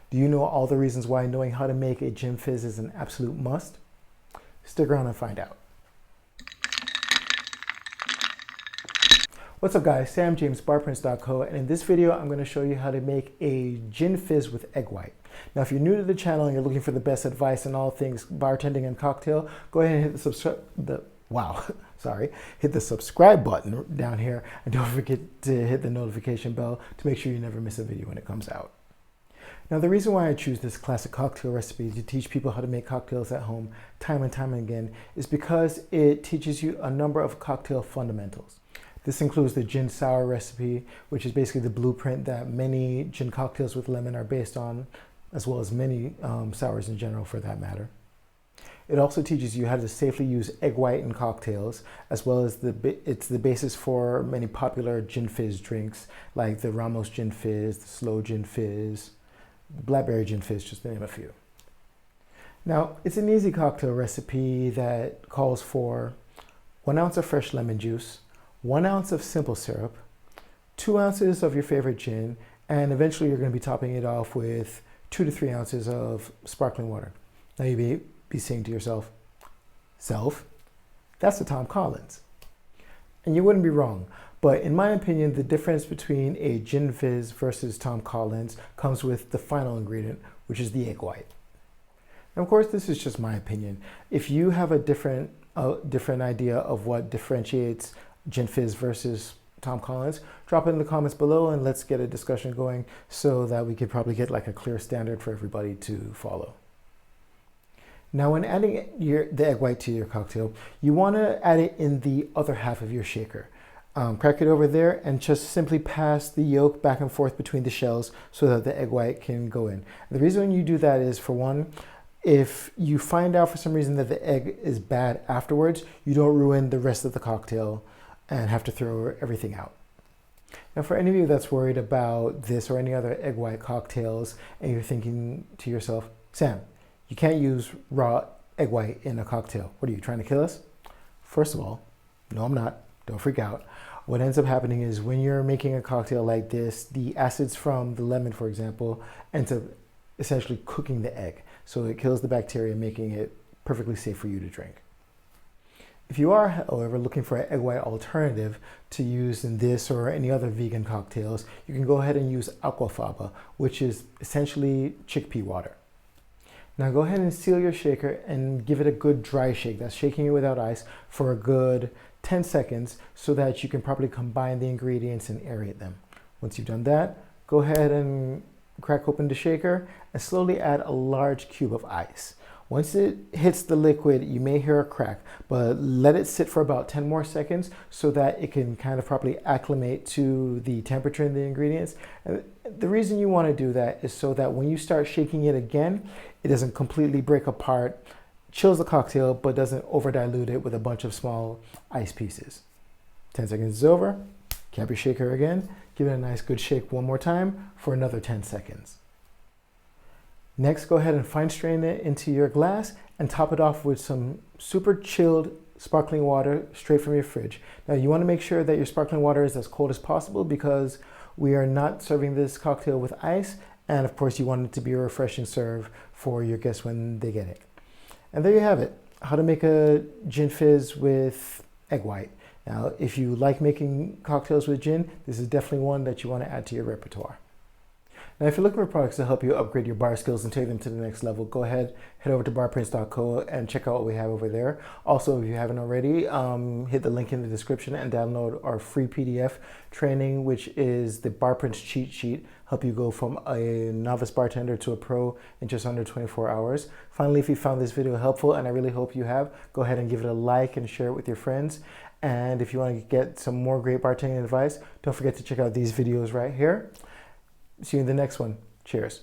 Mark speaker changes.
Speaker 1: Do you know all the reasons why knowing how to make a Gin Fizz is an absolute must? Stick around and find out. What's up guys, Sam James, Barprints.co, and in this video I'm going to show you how to make a Gin Fizz with egg white. Now if you're new to the channel and you're looking for the best advice on all things bartending and cocktail, go ahead and hit the subscribe button down here, and don't forget to hit the notification bell to make sure you never miss a video when it comes out. Now the reason why I choose this classic cocktail recipe to teach people how to make cocktails at home time and time again is because it teaches you a number of cocktail fundamentals. This includes the gin sour recipe, which is basically the blueprint that many gin cocktails with lemon are based on, as well as many sours in general for that matter. It also teaches you how to safely use egg white in cocktails, as well as it's the basis for many popular Gin Fizz drinks like the Ramos Gin Fizz, the sloe Gin Fizz, blackberry Gin Fizz, just to name a few. Now, it's an easy cocktail recipe that calls for 1 ounce of fresh lemon juice, 1 ounce of simple syrup, 2 ounces of your favorite gin, and eventually you're going to be topping it off with 2 to 3 ounces of sparkling water. Now you may be saying to yourself, that's the Tom Collins. And you wouldn't be wrong, but in my opinion, the difference between a Gin Fizz versus Tom Collins comes with the final ingredient, which is the egg white. And of course, this is just my opinion. If you have a different idea of what differentiates Gin Fizz versus Tom Collins, drop it in the comments below and let's get a discussion going so that we could probably get like a clear standard for everybody to follow. Now when adding the egg white to your cocktail, you want to add it in the other half of your shaker. Crack it over there and just simply pass the yolk back and forth between the shells so that the egg white can go in. The reason you do that is, for one, if you find out for some reason that the egg is bad afterwards, you don't ruin the rest of the cocktail and have to throw everything out. Now for any of you that's worried about this or any other egg white cocktails and you're thinking to yourself, Sam, you can't use raw egg white in a cocktail. What are you, trying to kill us? First of all, no I'm not, don't freak out. What ends up happening is when you're making a cocktail like this, the acids from the lemon, for example, ends up essentially cooking the egg. So it kills the bacteria, making it perfectly safe for you to drink. If you are, however, looking for an egg white alternative to use in this or any other vegan cocktails, you can go ahead and use aquafaba, which is essentially chickpea water. Now go ahead and seal your shaker and give it a good dry shake. That's shaking it without ice for a good 10 seconds so that you can properly combine the ingredients and aerate them. Once you've done that, go ahead and crack open the shaker and slowly add a large cube of ice. Once it hits the liquid, you may hear a crack, but let it sit for about 10 more seconds so that it can kind of properly acclimate to the temperature in the ingredients. And the reason you want to do that is so that when you start shaking it again, it doesn't completely break apart, chills the cocktail, but doesn't over dilute it with a bunch of small ice pieces. 10 seconds is over, cap your shaker again, give it a nice good shake one more time for another 10 seconds. Next, go ahead and fine strain it into your glass and top it off with some super chilled sparkling water straight from your fridge. Now you want to make sure that your sparkling water is as cold as possible because we are not serving this cocktail with ice, and of course you want it to be a refreshing serve for your guests when they get it. And there you have it, how to make a Gin Fizz with egg white. Now if you like making cocktails with gin, this is definitely one that you want to add to your repertoire. Now, if you're looking for products to help you upgrade your bar skills and take them to the next level, go ahead, head over to barprints.co and check out what we have over there. Also, if you haven't already, hit the link in the description and download our free PDF training, which is the Barprints cheat sheet, help you go from a novice bartender to a pro in just under 24 hours. Finally, if you found this video helpful, and I really hope you have, go ahead and give it a like and share it with your friends. And if you want to get some more great bartending advice, don't forget to check out these videos right here. See you in the next one. Cheers.